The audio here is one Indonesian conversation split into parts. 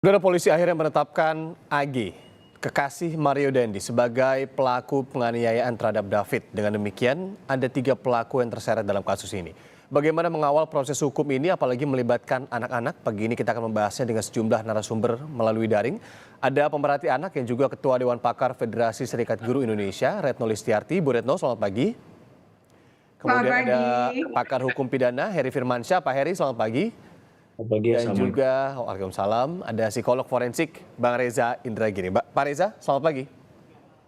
Saudara polisi akhirnya menetapkan AG, kekasih Mario Dandi, sebagai pelaku penganiayaan terhadap David. Dengan demikian, ada 3 pelaku yang terseret dalam kasus ini. Bagaimana mengawal proses hukum ini, apalagi melibatkan anak-anak? Pagi ini kita akan membahasnya dengan sejumlah narasumber melalui daring. Ada pemerhati anak yang juga Ketua Dewan Pakar Federasi Serikat Guru Indonesia, Retno Listiarti. Bu Retno, selamat pagi. Selamat Kemudian pagi. ada pakar hukum pidana, Heri Firmansyah. Pak Heri, selamat pagi. Selamat pagi, Dan Assalamualaikum. juga, waalaikumsalam, ada psikolog forensik Bang Reza Indragiri. Pak Reza, selamat pagi.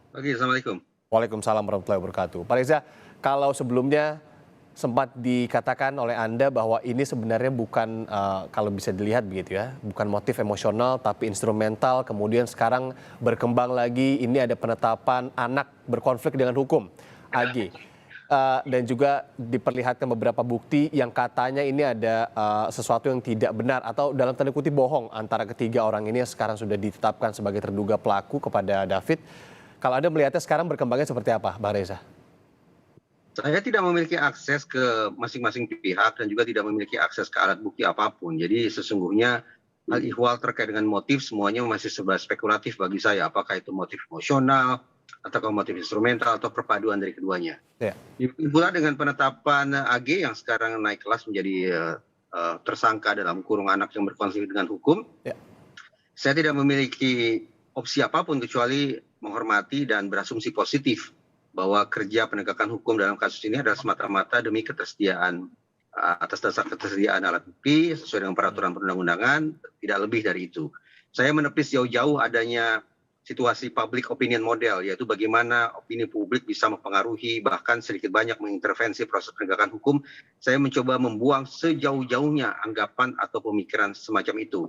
Pagi, Assalamualaikum. Waalaikumsalam warahmatullahi wabarakatuh. Pak Reza, kalau sebelumnya sempat dikatakan oleh Anda bahwa ini sebenarnya bukan, kalau bisa dilihat begitu ya, bukan motif emosional tapi instrumental, kemudian sekarang berkembang lagi, ini ada penetapan anak berkonflik dengan hukum, AG. Dan juga diperlihatkan beberapa bukti yang katanya ini ada sesuatu yang tidak benar atau dalam tanda kutip bohong antara ketiga orang ini yang sekarang sudah ditetapkan sebagai terduga pelaku kepada David. Kalau Anda melihatnya sekarang berkembangnya seperti apa, Bang Reza? Saya tidak memiliki akses ke masing-masing pihak dan juga tidak memiliki akses ke alat bukti apapun. Jadi sesungguhnya hal ihwal terkait dengan motif semuanya masih serba spekulatif bagi saya. Apakah itu motif emosional, atau motif instrumental, atau perpaduan dari keduanya. Ya. Pula dengan penetapan AG yang sekarang naik kelas menjadi tersangka dalam kurung anak yang berkonflik dengan hukum. Ya. Saya tidak memiliki opsi apapun kecuali menghormati dan berasumsi positif bahwa kerja penegakan hukum dalam kasus ini adalah semata-mata demi ketersediaan atas dasar ketersediaan alat bukti sesuai dengan peraturan perundang-undangan, tidak lebih dari itu. Saya menepis jauh-jauh adanya situasi public opinion model, yaitu bagaimana opini publik bisa mempengaruhi bahkan sedikit banyak mengintervensi proses penegakan hukum. Saya mencoba membuang sejauh-jauhnya anggapan atau pemikiran semacam itu.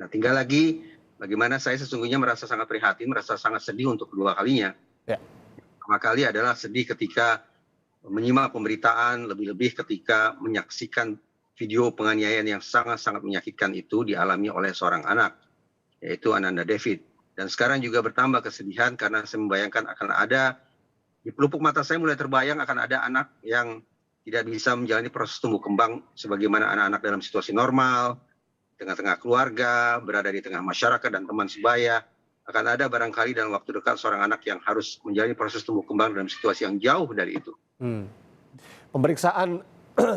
Nah, tinggal lagi bagaimana saya sesungguhnya merasa sangat prihatin, merasa sangat sedih untuk kedua kalinya. Ya. Pertama kali adalah sedih ketika menyimak pemberitaan, lebih-lebih ketika menyaksikan video penganiayaan yang sangat-sangat menyakitkan itu dialami oleh seorang anak, yaitu Ananda David. Dan sekarang juga bertambah kesedihan karena saya membayangkan akan ada, di pelupuk mata saya mulai terbayang akan ada anak yang tidak bisa menjalani proses tumbuh kembang sebagaimana anak-anak dalam situasi normal, tengah-tengah keluarga, berada di tengah masyarakat dan teman sebaya. Akan ada barangkali dalam waktu dekat seorang anak yang harus menjalani proses tumbuh kembang dalam situasi yang jauh dari itu. Pemeriksaan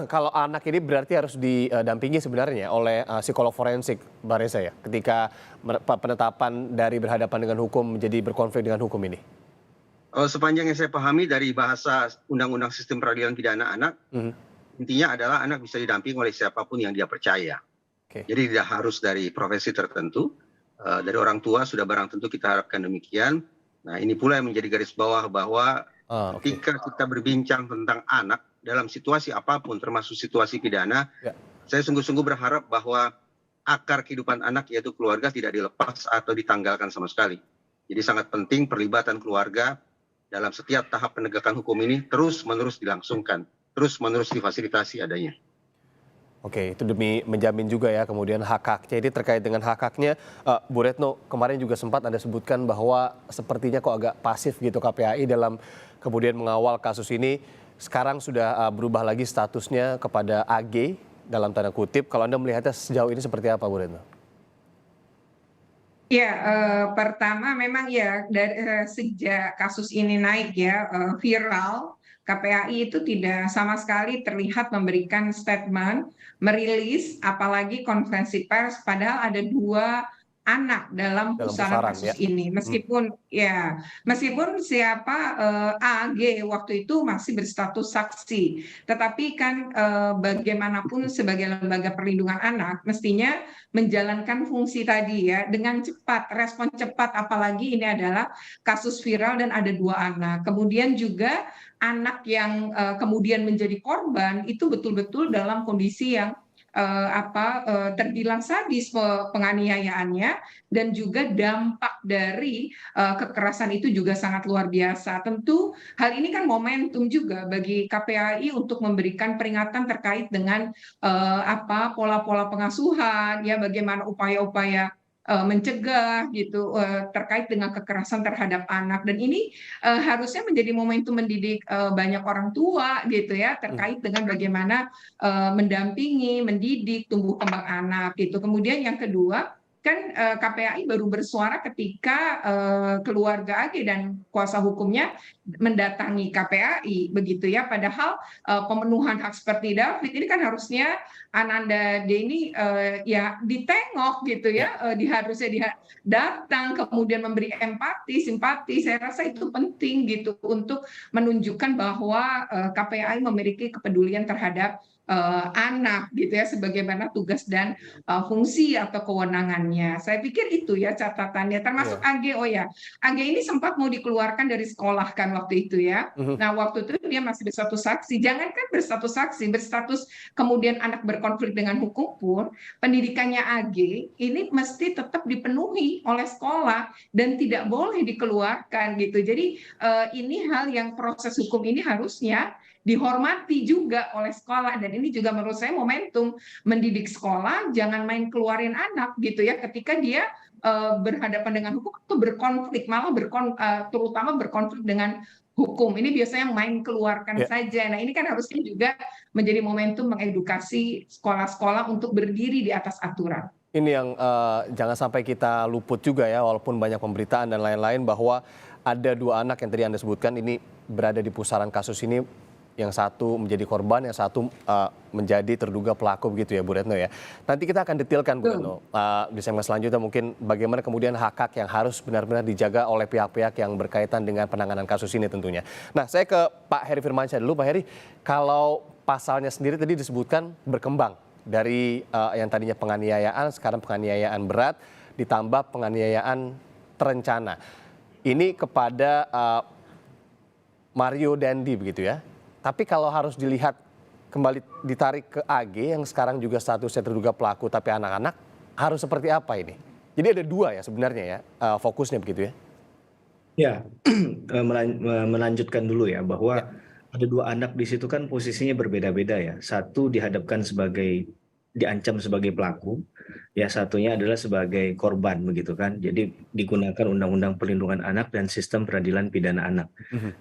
kalau anak ini berarti harus didampingi sebenarnya oleh psikolog forensik, Bang Reza ya, ketika penetapan dari berhadapan dengan hukum menjadi berkonflik dengan hukum ini. Sepanjang yang saya pahami dari bahasa Undang-Undang Sistem Peradilan Pidana Anak, intinya adalah anak bisa didampingi oleh siapapun yang dia percaya. Oke. Jadi tidak harus dari profesi tertentu, dari orang tua sudah barang tentu kita harapkan demikian. Nah, ini pula yang menjadi garis bawah bahwa ketika kita berbincang tentang anak dalam situasi apapun termasuk situasi pidana, Ya. saya sungguh-sungguh berharap bahwa akar kehidupan anak yaitu keluarga tidak dilepas atau ditanggalkan sama sekali. Jadi sangat penting perlibatan keluarga dalam setiap tahap penegakan hukum ini terus-menerus dilangsungkan, terus-menerus difasilitasi adanya. Oke, itu demi menjamin juga ya kemudian hak-haknya. Ini terkait dengan hak-haknya, Bu Retno, kemarin juga sempat Anda sebutkan bahwa sepertinya kok agak pasif gitu KPAI dalam kemudian mengawal kasus ini. Sekarang sudah berubah lagi statusnya kepada AG dalam tanda kutip. Kalau Anda melihatnya sejauh ini seperti apa, Bu Retno? Ya, pertama memang ya dari sejak kasus ini naik ya, viral, KPAI itu tidak sama sekali terlihat memberikan statement, merilis, apalagi konferensi pers, padahal ada 2 anak dalam Dalam pusaran pusaran kasus ya. ini. Meskipun siapa AG waktu itu masih berstatus saksi, tetapi kan bagaimanapun sebagai lembaga perlindungan anak mestinya menjalankan fungsi tadi ya dengan cepat, respon cepat, apalagi ini adalah kasus viral dan ada 2 anak. Kemudian juga anak yang kemudian menjadi korban itu betul-betul dalam kondisi yang terbilang sadis penganiayaannya, dan juga dampak dari kekerasan itu juga sangat luar biasa. Tentu hal ini kan momentum juga bagi KPAI untuk memberikan peringatan terkait dengan pola-pola pengasuhan, ya bagaimana upaya-upaya mencegah gitu terkait dengan kekerasan terhadap anak, dan ini harusnya menjadi momentum mendidik banyak orang tua gitu ya terkait dengan bagaimana mendampingi, mendidik tumbuh kembang anak gitu. Kemudian yang kedua, kan KPAI baru bersuara ketika keluarga AG dan kuasa hukumnya mendatangi KPAI begitu ya. Padahal pemenuhan hak seperti David ini kan harusnya Ananda D ini ya ditengok gitu Ya. ya, harusnya dia datang kemudian memberi empati, simpati. Saya rasa itu penting gitu untuk menunjukkan bahwa KPAI memiliki kepedulian terhadap anak gitu ya, sebagaimana tugas dan fungsi atau kewenangannya. Saya pikir itu ya catatannya, termasuk Iya. AG. Oh ya, AG ini sempat mau dikeluarkan dari sekolah kan waktu itu ya. Mhm. Nah, waktu itu dia masih berstatus saksi. Jangankan berstatus saksi, berstatus kemudian anak berkonflik dengan hukum pun, pendidikannya AG ini mesti tetap dipenuhi oleh sekolah dan tidak boleh dikeluarkan gitu. Jadi ini hal yang proses hukum ini harusnya dihormati juga oleh sekolah, dan ini juga menurut saya momentum mendidik sekolah, jangan main keluarin anak gitu ya ketika dia berhadapan dengan hukum atau berkonflik, malah terutama berkonflik dengan hukum. Ini biasanya main keluarkan Ya. saja. Nah, ini kan harusnya juga menjadi momentum mengedukasi sekolah-sekolah untuk berdiri di atas aturan. Ini yang jangan sampai kita luput juga ya, walaupun banyak pemberitaan dan lain-lain, bahwa ada 2 anak yang tadi Anda sebutkan ini berada di pusaran kasus ini, yang satu menjadi korban, yang satu menjadi terduga pelaku begitu ya Bu Retno ya. Nanti kita akan detailkan Bu Retno di segmen selanjutnya, mungkin bagaimana kemudian hak-hak yang harus benar-benar dijaga oleh pihak-pihak yang berkaitan dengan penanganan kasus ini tentunya. Nah, saya ke Pak Heri Firmansyah dulu. Pak Heri, kalau pasalnya sendiri tadi disebutkan berkembang dari yang tadinya penganiayaan, sekarang penganiayaan berat, ditambah penganiayaan terencana. Ini kepada Mario Dandi begitu ya. Tapi kalau harus dilihat kembali ditarik ke AG yang sekarang juga statusnya terduga pelaku tapi anak-anak, harus seperti apa ini? Jadi ada 2 ya sebenarnya ya fokusnya begitu ya? Ya, melanjutkan dulu ya bahwa ada 2 anak di situ kan posisinya berbeda-beda ya. Satu dihadapkan diancam sebagai pelaku, ya satunya adalah sebagai korban begitu kan. Jadi digunakan Undang-Undang Perlindungan Anak dan Sistem Peradilan Pidana Anak.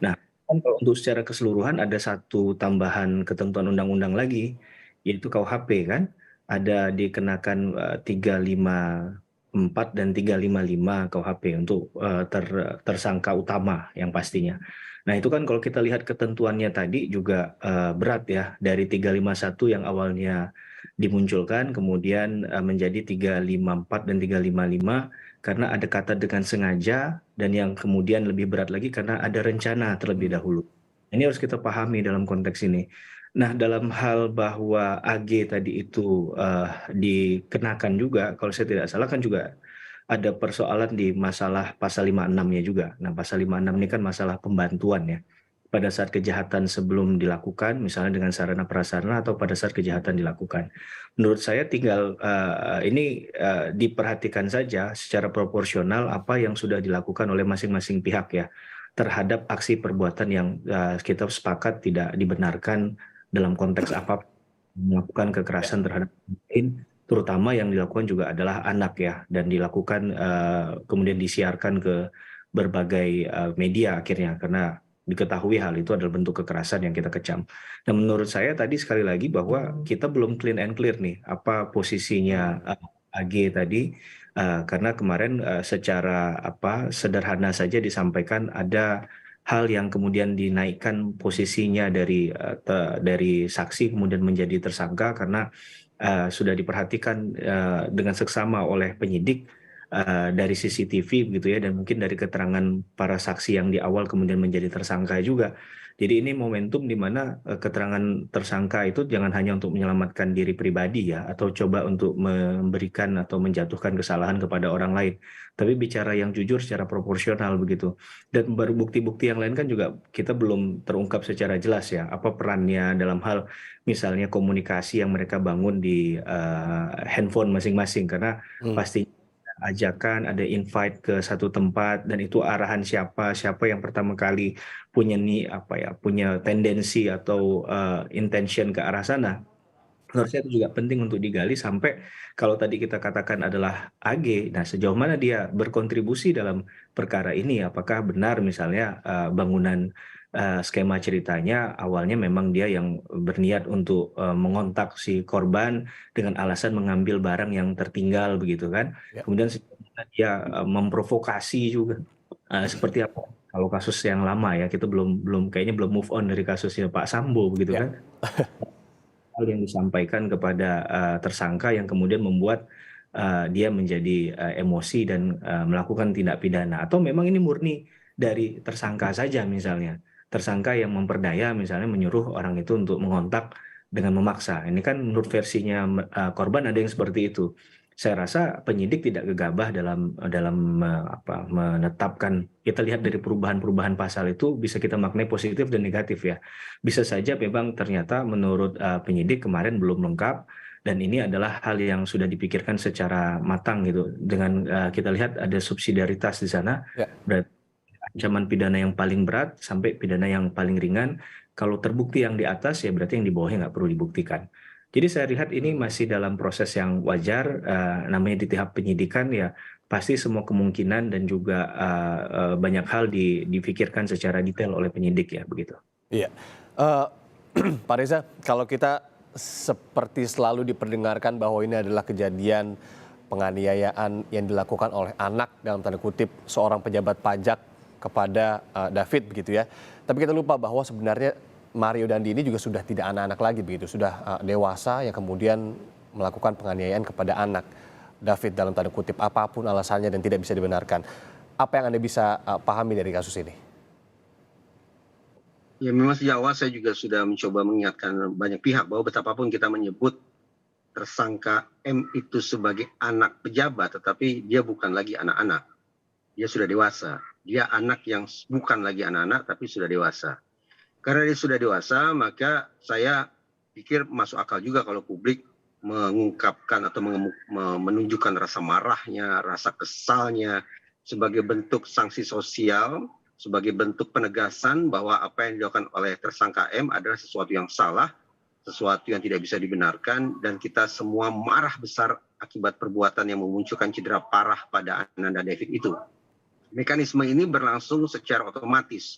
Nah, kan kalau untuk secara keseluruhan ada satu tambahan ketentuan undang-undang lagi, yaitu KUHP kan, ada dikenakan 354 dan 355 KUHP untuk tersangka utama yang pastinya. Nah, itu kan kalau kita lihat ketentuannya tadi juga berat ya, dari 351 yang awalnya dimunculkan kemudian menjadi 354 dan 355 karena ada kata dengan sengaja, dan yang kemudian lebih berat lagi karena ada rencana terlebih dahulu. Ini harus kita pahami dalam konteks ini. Nah, dalam hal bahwa AG tadi itu dikenakan juga, kalau saya tidak salah kan juga ada persoalan di masalah pasal 56-nya juga. Nah, pasal 56 ini kan masalah pembantuan ya. Pada saat kejahatan sebelum dilakukan, misalnya dengan sarana prasarana atau pada saat kejahatan dilakukan. Menurut saya tinggal ini diperhatikan saja secara proporsional apa yang sudah dilakukan oleh masing-masing pihak ya terhadap aksi perbuatan yang kita sepakat tidak dibenarkan dalam konteks apa melakukan kekerasan terhadap orang lain, terutama yang dilakukan juga adalah anak ya, dan dilakukan kemudian disiarkan ke berbagai media akhirnya karena diketahui hal itu adalah bentuk kekerasan yang kita kecam. Nah, menurut saya tadi sekali lagi bahwa kita belum clean and clear nih apa posisinya AG tadi, karena kemarin secara sederhana saja disampaikan ada hal yang kemudian dinaikkan posisinya dari saksi kemudian menjadi tersangka karena sudah diperhatikan dengan seksama oleh penyidik dari CCTV gitu ya, dan mungkin dari keterangan para saksi yang di awal kemudian menjadi tersangka juga. Jadi ini momentum di mana keterangan tersangka itu jangan hanya untuk menyelamatkan diri pribadi ya, atau coba untuk memberikan atau menjatuhkan kesalahan kepada orang lain, tapi bicara yang jujur secara proporsional begitu. Dan baru bukti-bukti yang lain kan juga kita belum terungkap secara jelas ya, apa perannya dalam hal misalnya komunikasi yang mereka bangun di handphone masing-masing, karena pasti ajakan, ada invite ke satu tempat, dan itu arahan siapa yang pertama kali punya tendensi atau intention ke arah sana. Menurut saya itu juga penting untuk digali sampai kalau tadi kita katakan adalah AG, nah sejauh mana dia berkontribusi dalam perkara ini, apakah benar misalnya bangunan skema ceritanya awalnya memang dia yang berniat untuk mengontak si korban dengan alasan mengambil barang yang tertinggal begitu kan. Ya. Kemudian dia memprovokasi juga. Seperti apa? Kalau kasus yang lama ya, kita kayaknya belum move on dari kasusnya Pak Sambo begitu Ya. kan. Hal yang disampaikan kepada tersangka yang kemudian membuat dia menjadi emosi dan melakukan tindak pidana. Atau memang ini murni dari tersangka saja misalnya. Tersangka yang memperdaya misalnya menyuruh orang itu untuk mengontak dengan memaksa. Ini kan menurut versinya korban ada yang seperti itu. Saya rasa penyidik tidak gegabah dalam menetapkan. Kita lihat dari perubahan-perubahan pasal itu bisa kita maknai positif dan negatif ya. Bisa saja memang ternyata menurut penyidik kemarin belum lengkap dan ini adalah hal yang sudah dipikirkan secara matang gitu. Dengan kita lihat ada subsidiaritas di sana. Ya. Berarti ancaman pidana yang paling berat sampai pidana yang paling ringan. Kalau terbukti yang di atas ya berarti yang di bawahnya nggak perlu dibuktikan. Jadi saya lihat ini masih dalam proses yang wajar, namanya di tahap penyidikan ya pasti semua kemungkinan dan juga banyak hal dipikirkan secara detail oleh penyidik ya begitu. Iya. Pak Reza, kalau kita seperti selalu diperdengarkan bahwa ini adalah kejadian penganiayaan yang dilakukan oleh anak dalam tanda kutip seorang pejabat pajak kepada David begitu ya. Tapi kita lupa bahwa sebenarnya Mario Dandi ini juga sudah tidak anak-anak lagi begitu, sudah dewasa yang kemudian melakukan penganiayaan kepada anak David dalam tanda kutip apapun alasannya dan tidak bisa dibenarkan. Apa yang Anda bisa pahami dari kasus ini? Ya memang sejak awal saya juga sudah mencoba mengingatkan banyak pihak bahwa betapapun kita menyebut tersangka M itu sebagai anak pejabat, tetapi dia bukan lagi anak-anak. Dia sudah dewasa. Dia anak yang bukan lagi anak-anak, tapi sudah dewasa. Karena dia sudah dewasa, maka saya pikir masuk akal juga kalau publik mengungkapkan atau menunjukkan rasa marahnya, rasa kesalnya sebagai bentuk sanksi sosial, sebagai bentuk penegasan bahwa apa yang dilakukan oleh tersangka M adalah sesuatu yang salah, sesuatu yang tidak bisa dibenarkan, dan kita semua marah besar akibat perbuatan yang memunculkan cedera parah pada Ananda David itu. Mekanisme ini berlangsung secara otomatis.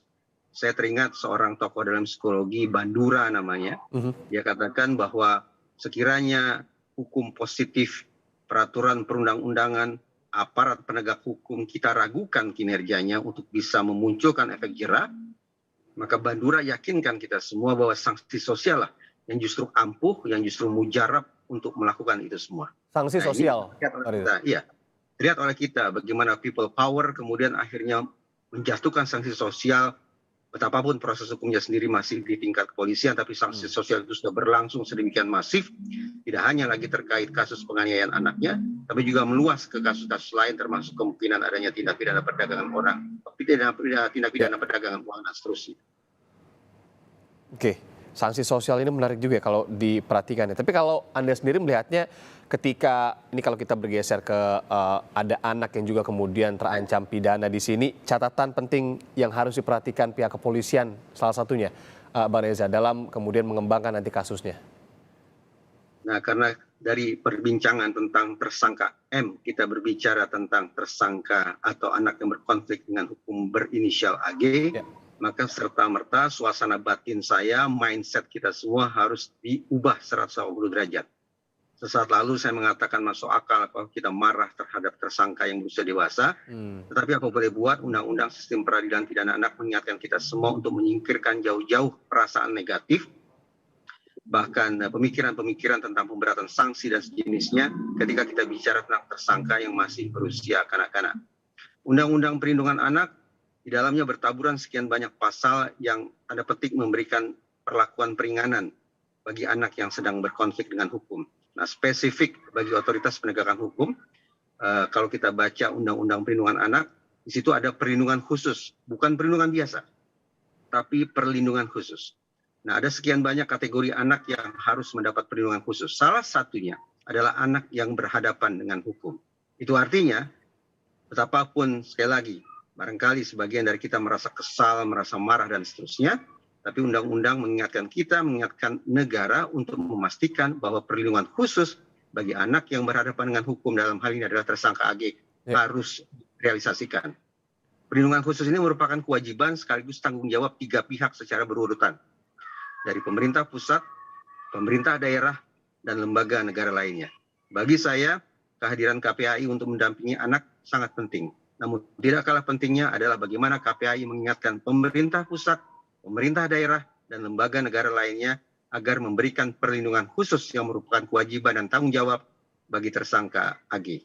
Saya teringat seorang tokoh dalam psikologi, Bandura namanya. Dia katakan bahwa sekiranya hukum positif, peraturan perundang-undangan, aparat penegak hukum kita ragukan kinerjanya untuk bisa memunculkan efek jera, maka Bandura yakinkan kita semua bahwa sanksi sosial lah yang justru ampuh, yang justru mujarab untuk melakukan itu semua. Sanksi sosial? Iya. Terlihat oleh kita bagaimana people power kemudian akhirnya menjatuhkan sanksi sosial. Betapapun proses hukumnya sendiri masih di tingkat kepolisian, tapi sanksi sosial itu sudah berlangsung sedemikian masif, tidak hanya lagi terkait kasus penganiayaan anaknya, tapi juga meluas ke kasus-kasus lain, termasuk kemungkinan adanya tindak pidana perdagangan orang, tindak pidana perdagangan uang dan seterusnya. Oke, sanksi sosial ini menarik juga kalau diperhatikan ya. Tapi kalau Anda sendiri melihatnya ketika ini kalau kita bergeser ke ada anak yang juga kemudian terancam pidana di sini, catatan penting yang harus diperhatikan pihak kepolisian salah satunya, Bang Reza, dalam kemudian mengembangkan nanti kasusnya. Nah, karena dari perbincangan tentang tersangka M, kita berbicara tentang tersangka atau anak yang berkonflik dengan hukum berinisial AG, ya. Maka serta-merta suasana batin saya, mindset kita semua harus diubah 180 derajat. Sesaat lalu saya mengatakan masuk akal kalau kita marah terhadap tersangka yang berusia dewasa. Tetapi apa boleh buat, Undang-Undang Sistem Peradilan Pidana Anak mengingatkan kita semua untuk menyingkirkan jauh-jauh perasaan negatif, bahkan pemikiran-pemikiran tentang pemberatan sanksi dan sejenisnya ketika kita bicara tentang tersangka yang masih berusia kanak-kanak. Undang-Undang Perlindungan Anak di dalamnya bertaburan sekian banyak pasal yang tanda petik memberikan perlakuan peringanan bagi anak yang sedang berkonflik dengan hukum. Nah, spesifik bagi otoritas penegakan hukum, kalau kita baca Undang-Undang Perlindungan Anak, di situ ada perlindungan khusus, bukan perlindungan biasa, tapi perlindungan khusus. Nah, ada sekian banyak kategori anak yang harus mendapat perlindungan khusus. Salah satunya adalah anak yang berhadapan dengan hukum. Itu artinya, betapapun sekali lagi, barangkali sebagian dari kita merasa kesal, merasa marah, dan seterusnya, tapi undang-undang mengingatkan kita, mengingatkan negara untuk memastikan bahwa perlindungan khusus bagi anak yang berhadapan dengan hukum dalam hal ini adalah tersangka AG harus direalisasikan. Perlindungan khusus ini merupakan kewajiban sekaligus tanggung jawab 3 pihak secara berurutan, dari pemerintah pusat, pemerintah daerah, dan lembaga negara lainnya. Bagi saya, kehadiran KPAI untuk mendampingi anak sangat penting. Namun tidak kalah pentingnya adalah bagaimana KPAI mengingatkan pemerintah pusat, pemerintah daerah, dan lembaga negara lainnya agar memberikan perlindungan khusus yang merupakan kewajiban dan tanggung jawab bagi tersangka AG.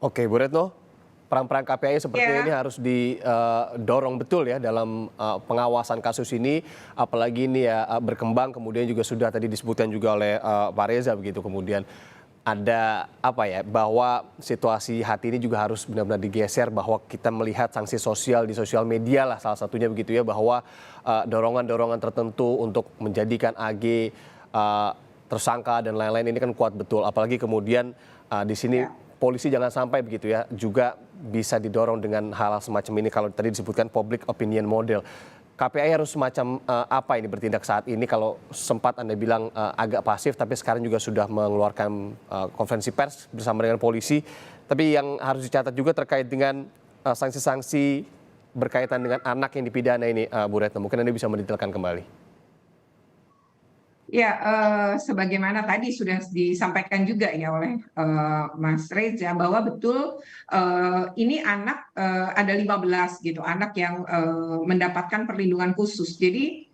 Oke, Bu Retno, peran-peran KPAI seperti Ya. ini harus didorong betul ya dalam pengawasan kasus ini, apalagi ini ya berkembang, kemudian juga sudah tadi disebutkan juga oleh Pak Reza begitu, kemudian ada apa ya, bahwa situasi hati ini juga harus benar-benar digeser, bahwa kita melihat sanksi sosial di sosial media lah salah satunya begitu ya, bahwa dorongan-dorongan tertentu untuk menjadikan AG tersangka dan lain-lain ini kan kuat betul, apalagi kemudian di sini polisi jangan sampai begitu ya juga bisa didorong dengan hal semacam ini, kalau tadi disebutkan public opinion model. KPAI harus semacam apa ini bertindak saat ini, kalau sempat Anda bilang agak pasif tapi sekarang juga sudah mengeluarkan konferensi pers bersama dengan polisi, tapi yang harus dicatat juga terkait dengan sanksi-sanksi berkaitan dengan anak yang dipidana ini, Bu Retno, mungkin Anda bisa mendetailkan kembali. Ya, sebagaimana tadi sudah disampaikan juga ya oleh Mas Reza, bahwa betul ini anak ada 15 gitu, anak yang mendapatkan perlindungan khusus. Jadi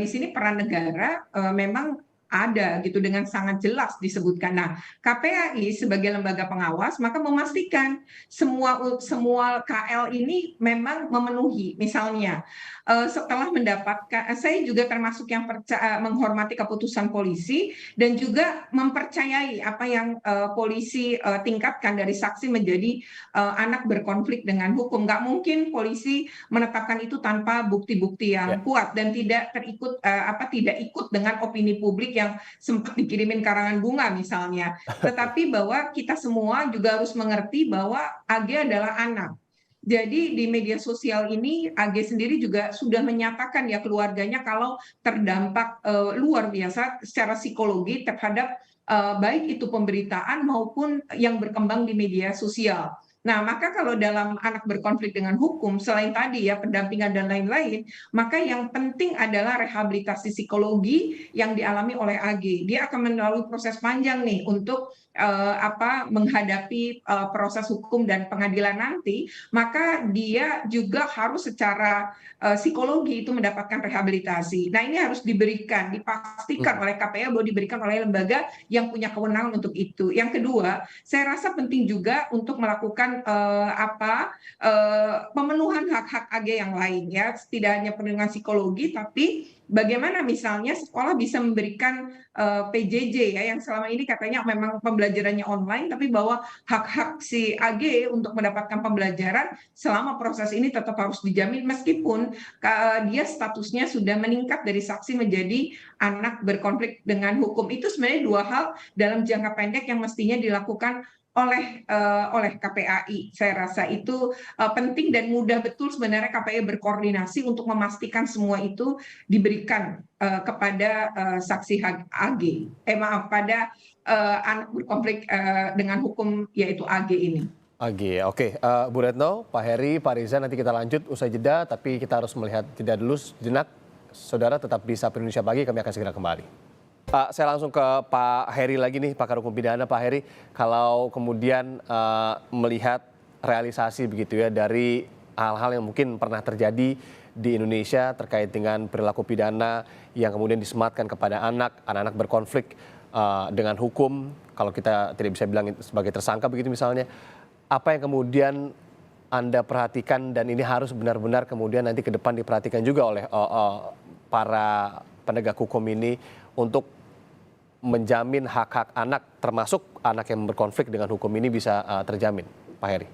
di sini peran negara memang ada gitu dengan sangat jelas disebutkan. Nah, KPAI sebagai lembaga pengawas maka memastikan semua KL ini memang memenuhi. Misalnya setelah mendapatkan, saya juga termasuk yang menghormati keputusan polisi dan juga mempercayai apa yang polisi tingkatkan dari saksi menjadi anak berkonflik dengan hukum. Nggak mungkin polisi menetapkan itu tanpa bukti-bukti yang kuat dan tidak ikut dengan opini publik yang sempat dikirimin karangan bunga misalnya. Tetapi bahwa kita semua juga harus mengerti bahwa AG adalah anak. Jadi di media sosial ini AG sendiri juga sudah menyatakan ya keluarganya kalau terdampak luar biasa secara psikologi terhadap baik itu pemberitaan maupun yang berkembang di media sosial. Nah, maka kalau dalam anak berkonflik dengan hukum, selain tadi ya pendampingan dan lain-lain, maka yang penting adalah rehabilitasi psikologi yang dialami oleh AG. Dia akan melalui proses panjang nih untuk menghadapi proses hukum dan pengadilan nanti, maka dia juga harus secara psikologi itu mendapatkan rehabilitasi. Nah, ini harus dipastikan oleh KPAI bahwa diberikan oleh lembaga yang punya kewenangan untuk itu. Yang kedua, saya rasa penting juga untuk melakukan pemenuhan hak-hak AG yang lain ya, tidak hanya perlindungan psikologi, tapi bagaimana misalnya sekolah bisa memberikan PJJ ya, yang selama ini katanya memang pembelajarannya online, tapi bahwa hak-hak si AG untuk mendapatkan pembelajaran selama proses ini tetap harus dijamin meskipun dia statusnya sudah meningkat dari saksi menjadi anak berkonflik dengan hukum. Itu sebenarnya dua hal dalam jangka pendek yang mestinya dilakukan oleh KPAI. Saya rasa itu penting dan mudah betul sebenarnya KPAI berkoordinasi untuk memastikan semua itu diberikan kepada saksi AG. Pada anak berkonflik dengan hukum yaitu AG ini. AG, oke. Bu Retno, Pak Heri, Pak Reza, nanti kita lanjut usai jeda, tapi kita harus melihat jeda dulu sejenak. Saudara tetap di Sapa Indonesia Pagi, kami akan segera kembali. Saya langsung ke Pak Heri lagi nih, pakar hukum pidana. Pak Heri, kalau kemudian melihat realisasi begitu ya dari hal-hal yang mungkin pernah terjadi di Indonesia terkait dengan perilaku pidana yang kemudian disematkan kepada anak-anak berkonflik dengan hukum, kalau kita tidak bisa bilang sebagai tersangka begitu misalnya, apa yang kemudian Anda perhatikan dan ini harus benar-benar kemudian nanti ke depan diperhatikan juga oleh para penegak hukum ini untuk menjamin hak-hak anak, termasuk anak yang berkonflik dengan hukum ini bisa terjamin, Pak Heri?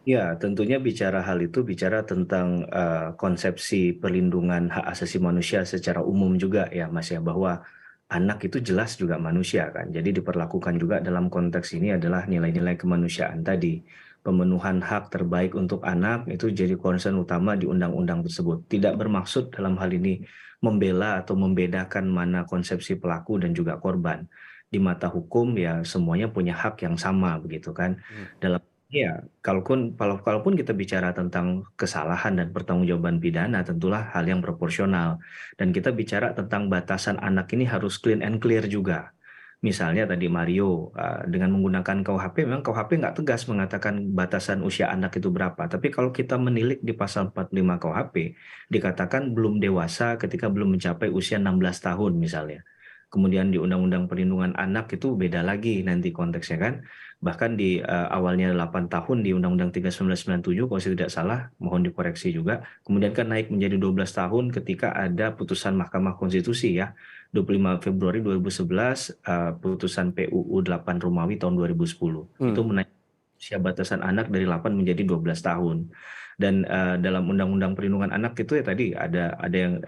Ya, tentunya bicara hal itu bicara tentang konsepsi perlindungan hak asasi manusia secara umum juga ya Mas ya, bahwa anak itu jelas juga manusia kan. Jadi diperlakukan juga dalam konteks ini adalah nilai-nilai kemanusiaan tadi. Pemenuhan hak terbaik untuk anak itu jadi concern utama di undang-undang tersebut. Tidak bermaksud dalam hal ini membela atau membedakan mana konsepsi pelaku dan juga korban. Di mata hukum ya semuanya punya hak yang sama begitu kan. Dalam Iya, kalaupun kita bicara tentang kesalahan dan pertanggungjawaban pidana, tentulah hal yang proporsional. Dan kita bicara tentang batasan anak ini harus clean and clear juga. Misalnya tadi Mario, dengan menggunakan KUHP, memang KUHP nggak tegas mengatakan batasan usia anak itu berapa. Tapi kalau kita menilik di pasal 45 KUHP, dikatakan belum dewasa ketika belum mencapai usia 16 tahun misalnya. Kemudian di Undang-Undang Perlindungan Anak itu beda lagi nanti konteksnya kan. Bahkan di awalnya 8 tahun di Undang-Undang 3 1997 kalau saya tidak salah, mohon dikoreksi juga. Kemudian kan naik menjadi 12 tahun ketika ada putusan Mahkamah Konstitusi ya. 25 Februari 2011 putusan PUU 8 Romawi tahun 2010. Itu menaikkan usia batasan anak dari 8 menjadi 12 tahun. Dan dalam Undang-Undang Perlindungan Anak itu ya tadi ada yang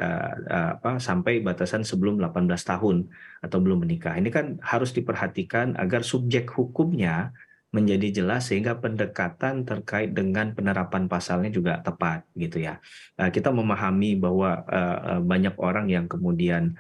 sampai batasan sebelum 18 tahun atau belum menikah. Ini kan harus diperhatikan agar subjek hukumnya menjadi jelas sehingga pendekatan terkait dengan penerapan pasalnya juga tepat gitu ya. Kita memahami bahwa banyak orang yang kemudian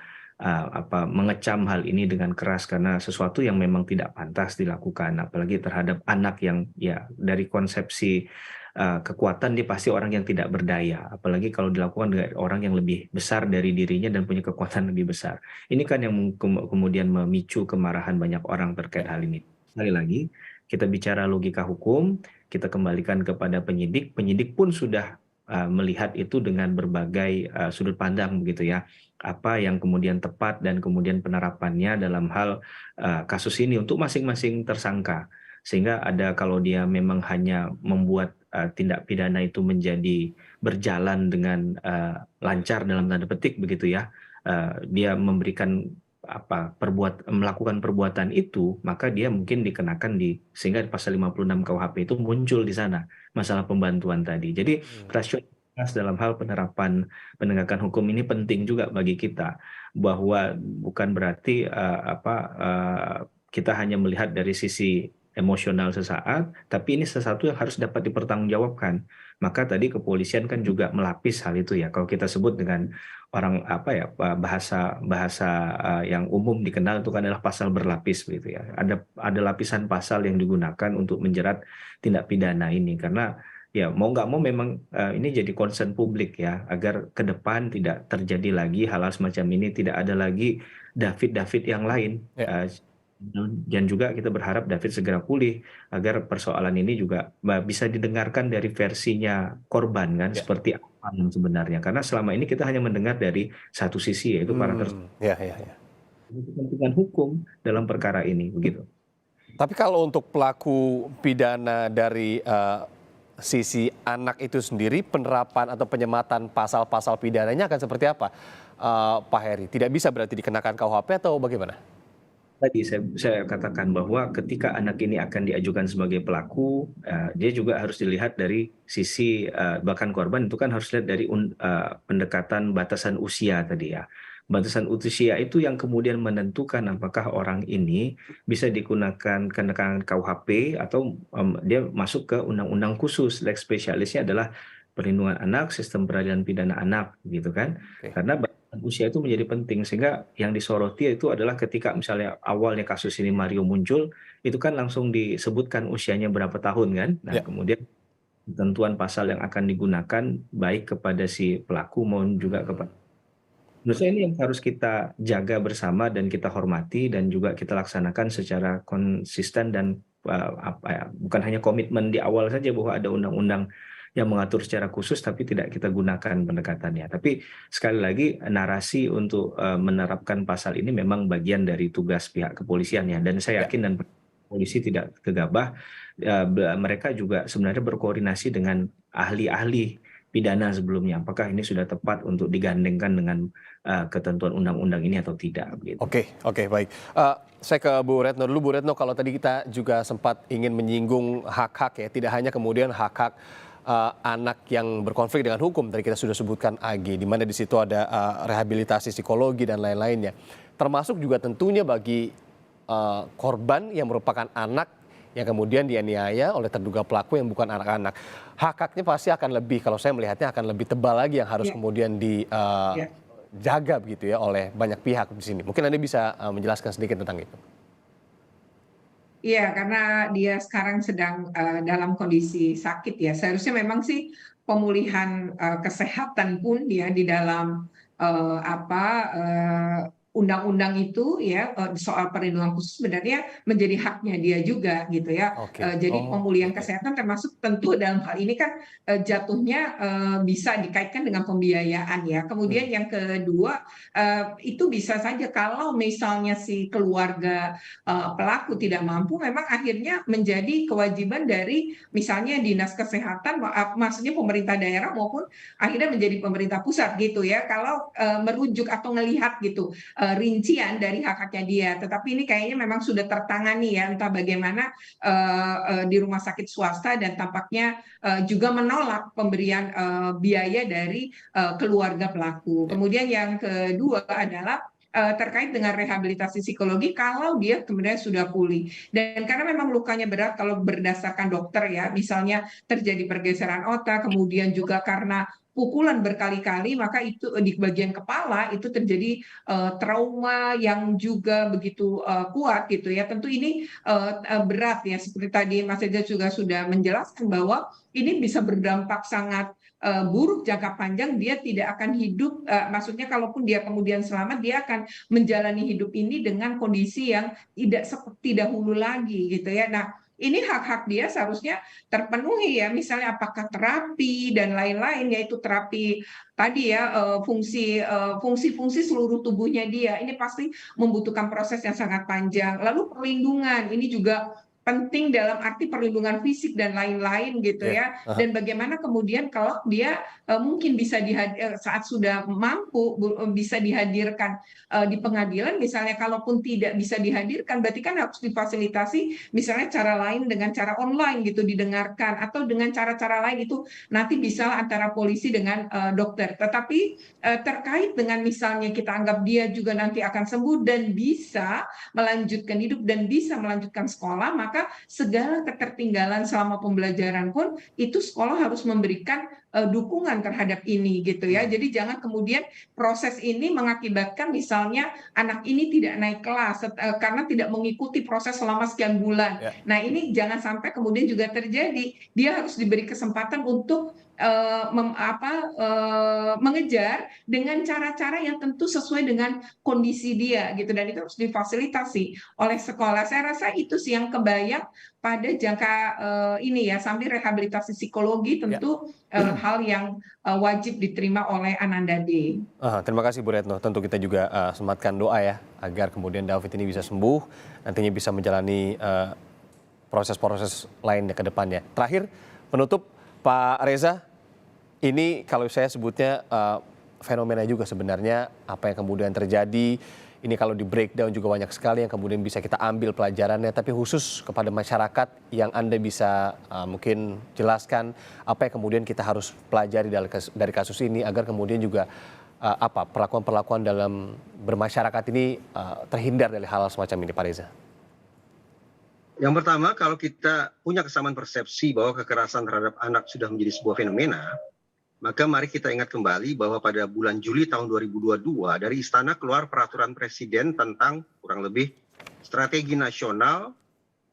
mengecam hal ini dengan keras karena sesuatu yang memang tidak pantas dilakukan, apalagi terhadap anak yang ya dari konsepsi kekuatan dia pasti orang yang tidak berdaya, apalagi kalau dilakukan dengan orang yang lebih besar dari dirinya dan punya kekuatan lebih besar. Ini kan yang kemudian memicu kemarahan banyak orang terkait hal ini. Sekali lagi, kita bicara logika hukum, kita kembalikan kepada penyidik. Penyidik pun sudah melihat itu dengan berbagai sudut pandang begitu ya. Apa yang kemudian tepat dan kemudian penerapannya dalam hal kasus ini untuk masing-masing tersangka. Sehingga ada kalau dia memang hanya membuat tindak pidana itu menjadi berjalan dengan lancar dalam tanda petik begitu ya, dia memberikan melakukan perbuatan itu, maka dia mungkin dikenakan sehingga pasal 56 KUHP itu muncul di sana masalah pembantuan tadi. Jadi rasionalitas dalam hal penerapan penegakan hukum ini penting juga bagi kita, bahwa bukan berarti kita hanya melihat dari sisi emosional sesaat, tapi ini sesuatu yang harus dapat dipertanggungjawabkan. Maka tadi kepolisian kan juga melapis hal itu ya. Kalau kita sebut dengan orang bahasa yang umum dikenal itu kan adalah pasal berlapis begitu ya. Ada lapisan pasal yang digunakan untuk menjerat tindak pidana ini karena ya mau nggak mau memang ini jadi concern publik ya, agar ke depan tidak terjadi lagi hal-hal semacam ini, tidak ada lagi David yang lain. Dan juga kita berharap David segera pulih agar persoalan ini juga bisa didengarkan dari versinya korban kan, seperti apa yang sebenarnya. Karena selama ini kita hanya mendengar dari satu sisi, yaitu para kepentingan hukum dalam perkara ini begitu. Tapi kalau untuk pelaku pidana dari sisi anak itu sendiri, penerapan atau penyematan pasal-pasal pidananya akan seperti apa, Pak Heri? Tidak bisa berarti dikenakan KUHP atau bagaimana? Tadi saya katakan bahwa ketika anak ini akan diajukan sebagai pelaku, dia juga harus dilihat dari sisi bahkan korban itu kan harus lihat dari pendekatan batasan usia tadi ya. Batasan usia itu yang kemudian menentukan apakah orang ini bisa digunakan kenakan KUHP atau dia masuk ke undang-undang khusus. Lex spesialisnya adalah perlindungan anak, sistem peradilan pidana anak gitu kan. Karena usia itu menjadi penting, sehingga yang disoroti itu adalah ketika misalnya awalnya kasus ini Mario muncul, itu kan langsung disebutkan usianya berapa tahun kan. Nah kemudian ketentuan pasal yang akan digunakan baik kepada si pelaku maupun juga kepada. Menurut saya ini yang harus kita jaga bersama dan kita hormati dan juga kita laksanakan secara konsisten dan bukan hanya komitmen di awal saja bahwa ada undang-undang yang mengatur secara khusus tapi tidak kita gunakan pendekatannya. Tapi sekali lagi narasi untuk menerapkan pasal ini memang bagian dari tugas pihak kepolisian ya. Dan saya yakin dan polisi tidak gegabah, mereka juga sebenarnya berkoordinasi dengan ahli-ahli pidana sebelumnya. Apakah ini sudah tepat untuk digandengkan dengan ketentuan undang-undang ini atau tidak? Gitu. Oke, baik. Saya ke Bu Retno dulu. Bu Retno, kalau tadi kita juga sempat ingin menyinggung hak-hak ya, tidak hanya kemudian hak-hak anak yang berkonflik dengan hukum, tadi kita sudah sebutkan AG, di mana di situ ada rehabilitasi psikologi dan lain-lainnya. Termasuk juga tentunya bagi korban yang merupakan anak yang kemudian dianiaya oleh terduga pelaku yang bukan anak-anak. Hak-haknya pasti akan lebih, kalau saya melihatnya akan lebih tebal lagi yang harus kemudian dijaga begitu ya oleh banyak pihak di sini. Mungkin Anda bisa menjelaskan sedikit tentang itu. Iya, karena dia sekarang sedang dalam kondisi sakit ya. Seharusnya memang sih pemulihan kesehatan pun ya di dalam apa undang-undang itu ya soal perlindungan khusus sebenarnya menjadi haknya dia juga gitu ya. Oke. Jadi Oh, pemulihan oke. kesehatan termasuk tentu dalam hal ini kan jatuhnya bisa dikaitkan dengan pembiayaan ya. Kemudian yang kedua itu bisa saja kalau misalnya si keluarga pelaku tidak mampu, memang akhirnya menjadi kewajiban dari misalnya dinas kesehatan, maksudnya pemerintah daerah maupun akhirnya menjadi pemerintah pusat gitu ya. Kalau merujuk atau melihat gitu rincian dari hak-haknya dia. Tetapi ini kayaknya memang sudah tertangani ya, entah bagaimana di rumah sakit swasta dan tampaknya juga menolak pemberian biaya dari keluarga pelaku. Ya. Kemudian yang kedua adalah terkait dengan rehabilitasi psikologi kalau dia kemudian sudah pulih. Dan karena memang lukanya berat kalau berdasarkan dokter ya, misalnya terjadi pergeseran otak, kemudian juga karena pukulan berkali-kali, maka itu di bagian kepala itu terjadi trauma yang juga begitu kuat gitu ya. Tentu ini berat ya, seperti tadi Mas Reza juga sudah menjelaskan bahwa ini bisa berdampak sangat buruk jangka panjang. Dia tidak akan hidup, maksudnya kalaupun dia kemudian selamat, dia akan menjalani hidup ini dengan kondisi yang tidak seperti dahulu lagi gitu ya. Nah, ini hak-hak dia seharusnya terpenuhi ya, misalnya apakah terapi dan lain-lain, yaitu terapi tadi ya fungsi-fungsi seluruh tubuhnya dia ini pasti membutuhkan proses yang sangat panjang. Lalu perlindungan ini juga penting dalam arti perlindungan fisik dan lain-lain gitu Ya. ya. Aha. Dan bagaimana kemudian kalau dia mungkin bisa saat sudah mampu bisa dihadirkan di pengadilan misalnya, kalaupun tidak bisa dihadirkan berarti kan harus difasilitasi misalnya cara lain dengan cara online gitu didengarkan, atau dengan cara-cara lain itu nanti bisa antara polisi dengan dokter. Tetapi terkait dengan misalnya kita anggap dia juga nanti akan sembuh dan bisa melanjutkan hidup dan bisa melanjutkan sekolah, maka segala ketertinggalan selama pembelajaran pun itu sekolah harus memberikan dukungan terhadap ini gitu ya. Jadi jangan kemudian proses ini mengakibatkan misalnya anak ini tidak naik kelas karena tidak mengikuti proses selama sekian bulan. Ya. Nah, ini jangan sampai kemudian juga terjadi. Dia harus diberi kesempatan untuk mengejar dengan cara-cara yang tentu sesuai dengan kondisi dia gitu, dan itu harus difasilitasi oleh sekolah. Saya rasa itu sih yang kebayang pada jangka ini ya, sambil rehabilitasi psikologi Ya. tentu hal yang wajib diterima oleh Ananda D. Terima kasih Bu Retno. Tentu kita juga sematkan doa ya agar kemudian David ini bisa sembuh, nantinya bisa menjalani proses-proses lainnya ke depannya. Terakhir, penutup Pak Reza, ini kalau saya sebutnya fenomena juga sebenarnya apa yang kemudian terjadi. Ini kalau di breakdown juga banyak sekali yang kemudian bisa kita ambil pelajarannya, tapi khusus kepada masyarakat yang Anda bisa mungkin jelaskan apa yang kemudian kita harus pelajari dari kasus ini agar kemudian juga perlakuan-perlakuan dalam bermasyarakat ini terhindar dari hal semacam ini, Pak Reza. Yang pertama, kalau kita punya kesamaan persepsi bahwa kekerasan terhadap anak sudah menjadi sebuah fenomena, maka mari kita ingat kembali bahwa pada bulan Juli tahun 2022 dari Istana keluar peraturan Presiden tentang kurang lebih strategi nasional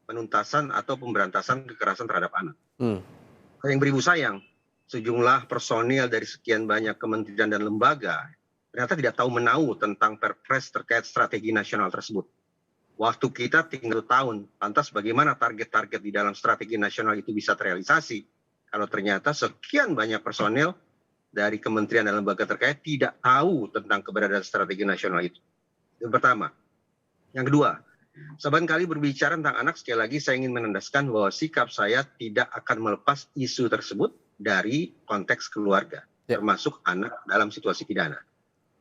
penuntasan atau pemberantasan kekerasan terhadap anak. Yang beribu sayang, sejumlah personil dari sekian banyak kementerian dan lembaga ternyata tidak tahu menahu tentang Perpres terkait strategi nasional tersebut. Waktu kita tinggal 1 tahun, lantas bagaimana target-target di dalam strategi nasional itu bisa terrealisasi kalau ternyata sekian banyak personil dari kementerian dan lembaga terkait tidak tahu tentang keberadaan strategi nasional itu. Yang pertama. Yang kedua, saban kali berbicara tentang anak, sekali lagi saya ingin menandaskan bahwa sikap saya tidak akan melepas isu tersebut dari konteks keluarga, termasuk anak dalam situasi pidana.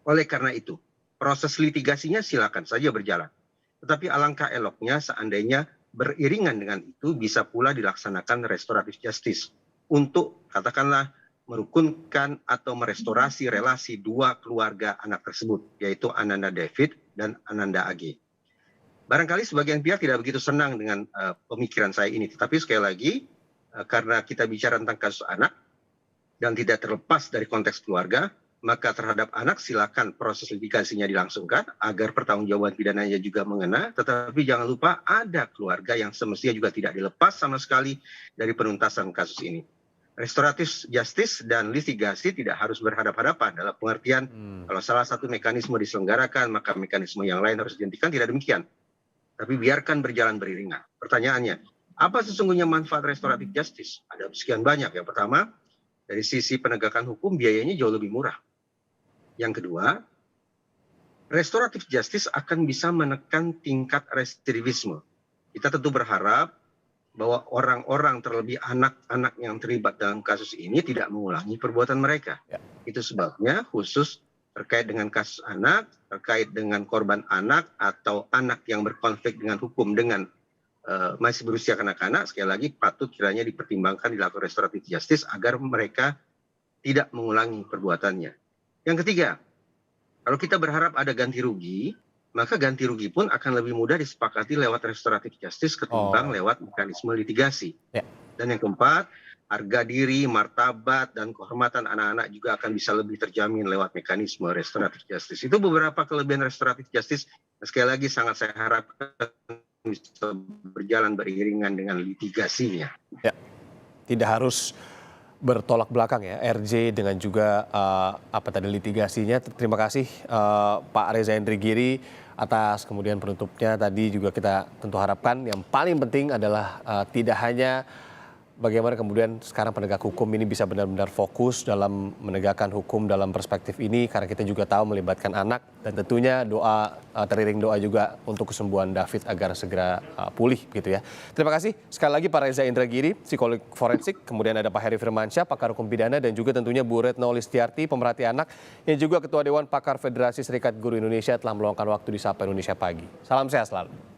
Oleh karena itu, proses litigasinya silakan saja berjalan. Tetapi alangkah eloknya seandainya beriringan dengan itu bisa pula dilaksanakan restoratif justice untuk katakanlah merukunkan atau merestorasi relasi dua keluarga anak tersebut, yaitu Ananda David dan Ananda AG. Barangkali sebagian pihak tidak begitu senang dengan pemikiran saya ini, tetapi sekali lagi karena kita bicara tentang kasus anak dan tidak terlepas dari konteks keluarga, maka terhadap anak silakan proses litigasinya dilangsungkan agar pertanggungjawaban pidananya juga mengena, tetapi jangan lupa ada keluarga yang semestinya juga tidak dilepas sama sekali dari penuntasan kasus ini. Restoratif justice dan litigasi tidak harus berhadapan-hadapan dalam pengertian kalau salah satu mekanisme diselenggarakan maka mekanisme yang lain harus dihentikan, tidak demikian. Tapi biarkan berjalan beriringan. Pertanyaannya, apa sesungguhnya manfaat restoratif justice? Ada sekian banyak. Yang pertama, dari sisi penegakan hukum biayanya jauh lebih murah. Yang kedua, restoratif justice akan bisa menekan tingkat residivisme. Kita tentu berharap bahwa orang-orang, terlebih anak-anak yang terlibat dalam kasus ini tidak mengulangi perbuatan mereka. Ya. Itu sebabnya khusus terkait dengan kasus anak, terkait dengan korban anak atau anak yang berkonflik dengan hukum dengan masih berusia kanak-kanak, sekali lagi patut kiranya dipertimbangkan dilakukan restoratif justice agar mereka tidak mengulangi perbuatannya. Yang ketiga, kalau kita berharap ada ganti rugi, maka ganti rugi pun akan lebih mudah disepakati lewat restoratif justice ketimbang lewat mekanisme litigasi. Ya. Dan yang keempat, harga diri, martabat, dan kehormatan anak-anak juga akan bisa lebih terjamin lewat mekanisme restoratif justice. Itu beberapa kelebihan restoratif justice. Sekali lagi sangat saya harapkan bisa berjalan beriringan dengan litigasinya. Ya, tidak harus bertolak belakang ya, RJ dengan juga litigasinya. Terima kasih Pak Reza Indragiri atas kemudian penutupnya tadi. Juga kita tentu harapkan yang paling penting adalah tidak hanya bagaimana kemudian sekarang penegak hukum ini bisa benar-benar fokus dalam menegakkan hukum dalam perspektif ini, karena kita juga tahu melibatkan anak, dan tentunya doa teriring doa juga untuk kesembuhan David agar segera pulih gitu ya. Terima kasih sekali lagi Pak Reza Indragiri, psikolog forensik, kemudian ada Pak Heri Firmansyah, pakar hukum pidana, dan juga tentunya Bu Retno Listiarti, pemerhati anak, yang juga Ketua Dewan Pakar Federasi Serikat Guru Indonesia telah meluangkan waktu di Sapa Indonesia Pagi. Salam sehat selalu.